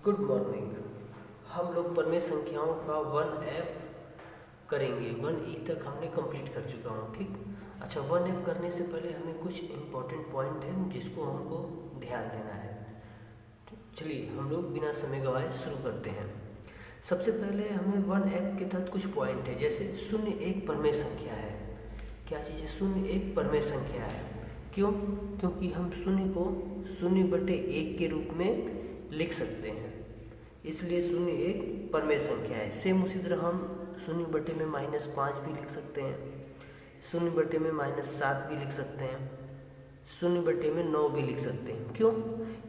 Good morning. हम लोग परमेय संख्याओं का 1F करेंगे। 1E तक हमने कंप्लीट कर चुका हूँ। ठीक। अच्छा, 1F करने से पहले हमें कुछ इम्पोर्टेंट पॉइंट है जिसको हमको ध्यान देना है। चलिए हम लोग बिना समय गवाए शुरू करते हैं। सबसे पहले हमें 1F के तहत कुछ पॉइंट है, जैसे 0 एक परमेय संख्या है। क्या चीज़ है? 0 एक परमेय संख्या है। क्यों? क्योंकि हम 0 को 0/1 के रूप में लिख सकते हैं, इसलिए 0 एक परमेय संख्या है। सेम उसी तरह हम 0/-5 भी लिख सकते हैं, 0/-7 भी लिख सकते हैं, 0/9 भी लिख सकते हैं। क्यों?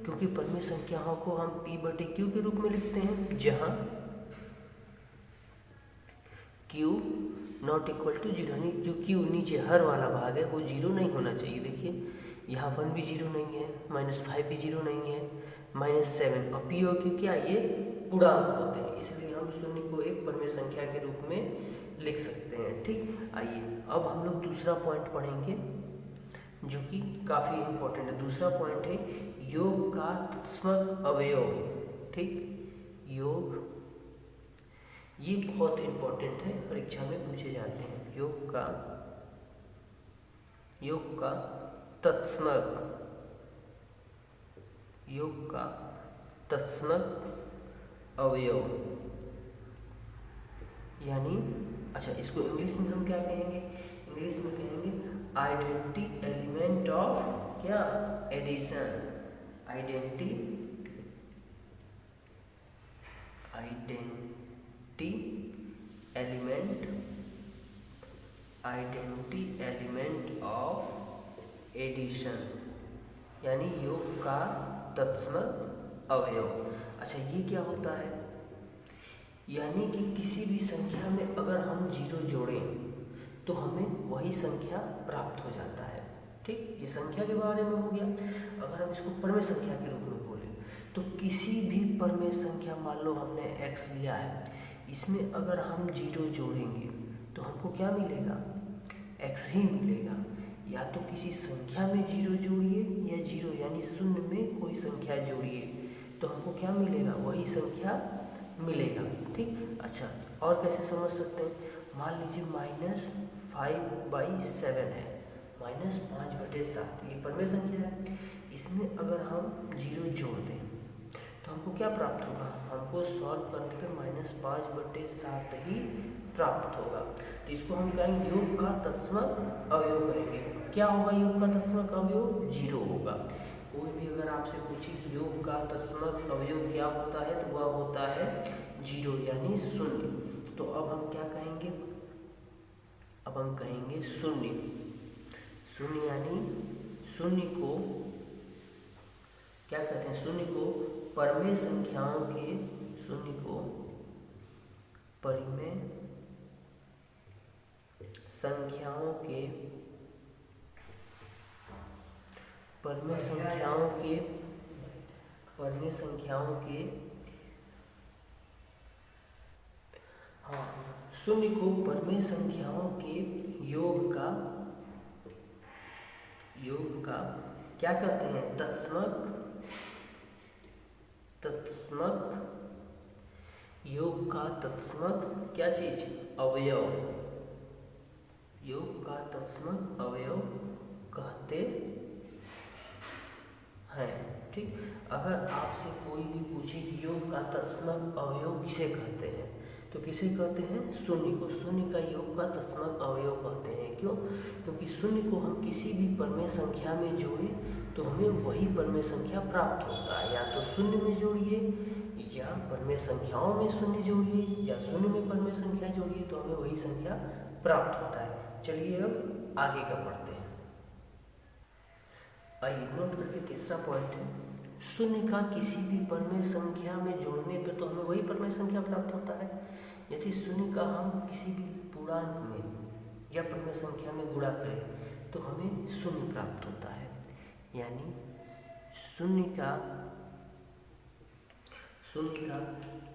क्योंकि परमेय संख्याओं को हम P/Q के रूप में लिखते हैं, जहाँ Q नॉट इक्वल टू 0, यानी जो Q नीचे हर वाला भाग है वो 0 नहीं होना चाहिए। देखिए यहाँ 1 भी 0 नहीं है, -5 भी 0 नहीं है, -7। और P और Q क्या, ये पूर्णांक होते हैं, इसलिए हम 0 को एक परमेय संख्या के रूप में लिख सकते हैं। ठीक। आइए अब हम लोग दूसरा पॉइंट पढ़ेंगे जो कि काफ़ी इम्पोर्टेंट है। दूसरा पॉइंट है योग का तत्समक अवयव। ठीक। योग, ये बहुत इम्पोर्टेंट है, परीक्षा में पूछे जाते हैं। योग का तत्समक अवयव, यानी अच्छा इसको इंग्लिश में हम क्या कहेंगे? इंग्लिश में कहेंगे आइडेंटिटी एलिमेंट ऑफ क्या, addition. Identity element of addition, यानी योग का तत्समक अवयव। अच्छा, ये क्या होता है? यानी कि किसी भी संख्या में अगर हम 0 जोड़ें तो हमें वही संख्या प्राप्त हो जाता है। ठीक। ये संख्या के बारे में हो गया। अगर हम इसको परमेय संख्या के रूप में बोलें तो किसी भी परमेय संख्या, मान लो हमने x लिया है, इसमें अगर हम 0 जोड़ेंगे तो हमको क्या मिलेगा? x ही मिलेगा। या तो किसी संख्या में 0 जोड़िए या 0 यानी 0 में कोई संख्या जोड़िए तो हमको क्या मिलेगा? वही संख्या मिलेगा। ठीक। अच्छा, और कैसे समझ सकते हैं? मान लीजिए -5/7 है, -5/7 ये परमेय संख्या है। इसमें अगर हम 0 जोड़ दें तो हमको क्या प्राप्त होगा? हमको सॉल्व करने पे -5/7 ही प्राप्त होगा। तो इसको हम कहेंगे योग का तत्समक अवयव कहेंगे। क्या होगा योग का तत्समक अवयव? 0 होगा। कोई भी अगर आपसे पूछे कि योग का तत्समक अवयव क्या होता है तो वह होता है 0, यानी 0। तो अब हम क्या कहेंगे? अब हम कहेंगे 0 यानी 0 को क्या कहते हैं? 0 को परमेय संख्याओं के, 0 को परमेय संख्याओं के हाँ, 0 को परमेय संख्याओं के योग का क्या कहते हैं? तत्समक योग का तत्समक क्या चीज? अवयव। योग का तत्समक अवयव कहते हैं। ठीक। अगर आपसे कोई भी पूछे कि योग का तत्समक अवयव किसे कहते हैं तो किसे कहते हैं? 0 को। 0 का योग का तत्समक अवयव कहते हैं। क्यों? क्योंकि 0 को हम किसी भी परमेय संख्या में जोड़ें तो हमें वही परमेय संख्या प्राप्त होता है। या तो 0 में जोड़िए या परमेय संख्याओं में 0 जोड़िए या 0 में परमेय संख्या जोड़िए तो हमें वही संख्या प्राप्त होता है। चलिए अब आगे का पढ़ते हैं। आइए नोट करके तीसरा पॉइंट है 0 का किसी भी परमेय संख्या में जोड़ने पे तो हमें वही परमेय संख्या प्राप्त होता है। यदि 0 का हम किसी भी पूर्णांक में या परमेय संख्या में गुणा करें तो हमें 0 प्राप्त होता है। यानी 0 का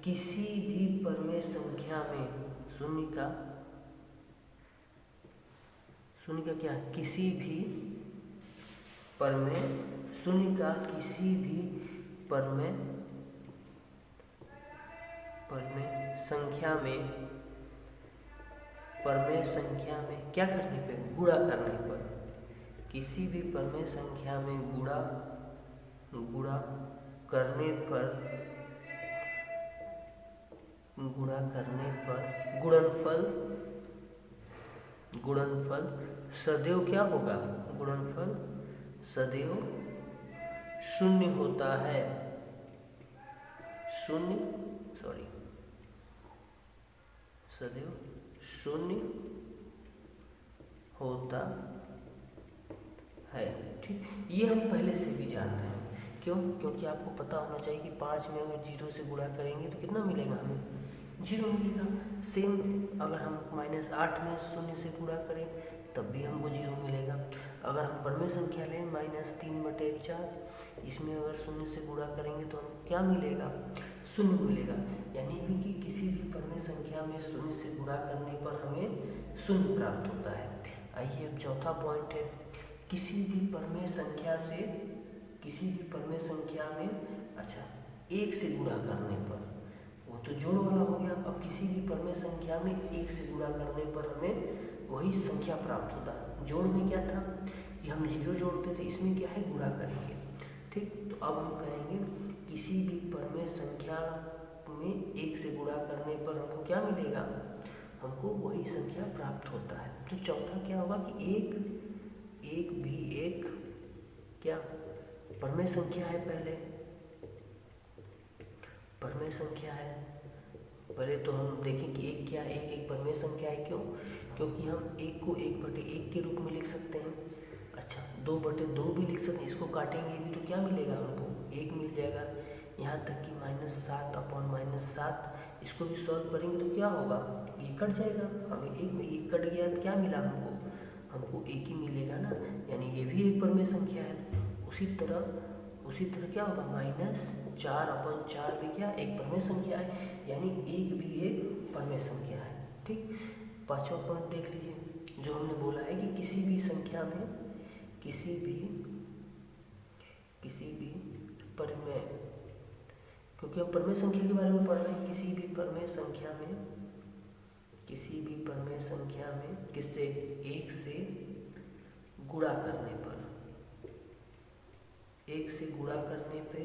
किसी भी परमेय संख्या में 0 का क्या, किसी भी परमेय 0 का किसी भी परमेय परिमेय संख्या में क्या करने पे, गुणा करने पर, किसी भी परिमेय संख्या में गुणा करने पर गुणनफल सदैव क्या होगा, गुणनफल सदैव शून्य होता है, सदैव शून्य होता है। ठीक, ये हम पहले से भी जान रहे हैं। क्यों? क्योंकि आपको पता होना चाहिए कि 5 में अगर 0 से गुणा करेंगे तो कितना मिलेगा, हमें 0 मिलेगा। सेम अगर हम -8 में 0 से गुणा करें तब भी हमको 0 मिलेगा। अगर हम परिमेय संख्या लें -3/4, इसमें अगर 0 से गुणा करेंगे तो हम क्या मिलेगा, 0 मिलेगा। यानी कि किसी भी परिमेय संख्या में 0 से गुणा करने पर हमें 0 प्राप्त होता है। आइए अब चौथा पॉइंट है, किसी भी परिमेय संख्या में अच्छा 1 से गुणा करने पर, वो तो जोड़ वाला हो गया। अब किसी भी परिमेय संख्या में 1 से गुणा करने पर हमें वही संख्या प्राप्त होता है। जोड़ में क्या था कि हम 0 जोड़ते थे, इसमें क्या है, गुणा करेंगे। ठीक, तो अब हम कहेंगे किसी भी परिमेय संख्या में 1 से गुणा करने पर हमको क्या मिलेगा, हमको वही संख्या प्राप्त होता है। तो चौथा क्या होगा कि एक भी एक क्या परिमेय संख्या है। पहले परिमेय संख्या है, पहले तो हम देखें कि एक क्या है, एक परिमेय संख्या है। क्यों? क्योंकि हम 1 को 1/1 के रूप में लिख सकते हैं। अच्छा, 2/2 भी लिख सकते हैं। इसको काटेंगे भी तो क्या मिलेगा, हमको 1 मिल जाएगा। यहाँ तक कि -7/-7, इसको भी सॉल्व करेंगे तो क्या होगा, ये कट जाएगा। हमें 1 में 1 कट गया तो क्या मिला, हमको 1 ही मिलेगा ना, यानी ये भी एक परिमेय संख्या है। उसी तरह क्या होगा, -4/4 भी क्या एक परिमेय संख्या है, यानी 1 भी एक परिमेय संख्या है। ठीक, पांचवा पॉइंट देख लीजिए, जो हमने बोला है कि किसी भी संख्या में किसी भी परिमेय, क्योंकि हम परिमेय संख्या के बारे में पढ़ रहे हैं, किसी भी परिमेय संख्या में किससे 1 से गुणा करने पर, 1 से गुणा करने पे,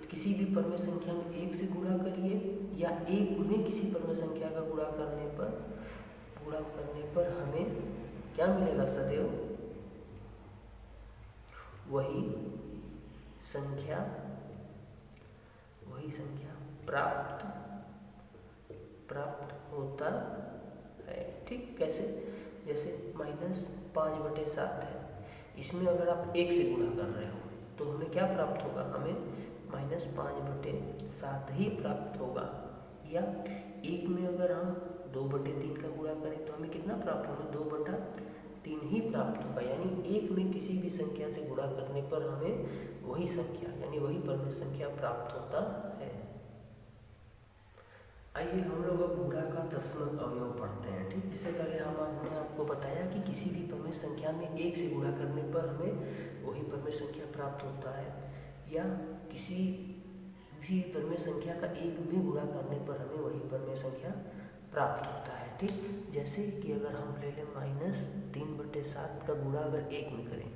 किसी भी परिमेय संख्या में 1 से गुणा करिए या 1 में किसी परिमेय संख्या का गुणा करने पर हमें क्या मिलेगा, सदैव वही संख्या प्राप्त होता है। ठीक, कैसे, जैसे -5/7 है, इसमें अगर आप 1 से गुणा कर रहे हो तो हमें क्या प्राप्त होगा, हमें -5/7 ही प्राप्त होगा। या 1 में अगर हम 2/3 का गुणा करें तो हमें कितना प्राप्त होगा, 2/3 ही प्राप्त होगा। यानी 1 में किसी भी संख्या से गुणा करने पर हमें वही संख्या यानी वही परिमेय संख्या प्राप्त होता है। आइए हम लोग अब गुणा का दशमलव अवयव पढ़ते हैं। ठीक, इससे पहले हमने आपको बताया कि किसी भी परिमेय संख्या में 1 से गुणा करने पर हमें वही परिमेय संख्या प्राप्त होता है, या किसी भी परिमेय संख्या का 1 में गुणा करने पर हमें वही परिमेय संख्या प्राप्त होता है। ठीक, जैसे कि अगर हम ले लें -3/7 का गुणा अगर 1 में करें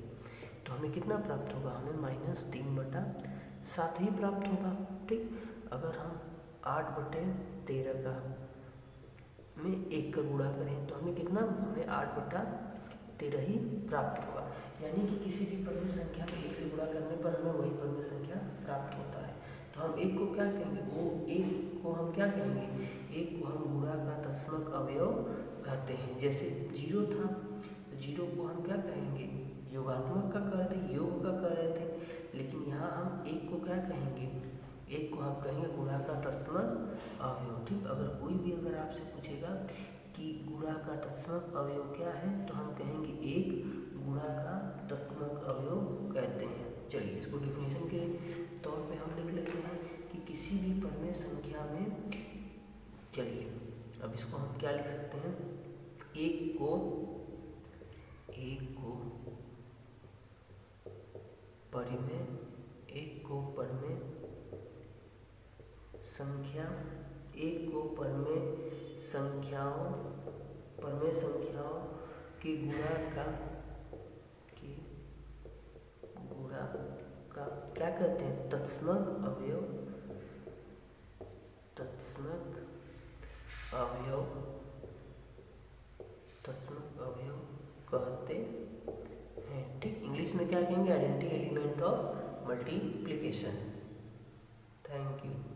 तो हमें कितना प्राप्त होगा, हमें -3/7 ही प्राप्त होगा। ठीक, अगर हम 8/13 का में 1 का गुणा करें तो हमें कितना, हमें 8/13 ही प्राप्त होगा। यानी कि किसी भी परिमेय संख्या में 1 से गुणा करने पर हमें वही परिमेय संख्या प्राप्त होता है। तो हम 1 को क्या कहेंगे, वो 1 को हम क्या कहेंगे, 1 को हम गुणा का दशमलव अवयव कहते हैं। जैसे 0 था, 0 को हम क्या कहेंगे, योगात्मक का कह रहे थे, योग का कह रहे थे। लेकिन यहाँ हम 1 को क्या कहेंगे, 1 को हम कहेंगे गुणा का दशमलव अवयव। ठीक, अगर आपसे पूछेगा कि गुणा का दशमलव अवयव क्या है तो हम कहेंगे 1 गुणा का दशमलव अवयव कहते हैं। चलिए इसको डिफिनेशन के तौर पे हम लिख लेते हैं कि किसी भी परिमेय संख्या में, चलिए अब इसको हम क्या लिख सकते हैं, 1 को परिमेय संख्या एक को परमेय संख्याओं की गुणा का क्या कहते हैं? तत्समक अवयव कहते हैं। ठीक, इंग्लिश में क्या कहेंगे? Identity element of multiplication. Thank you.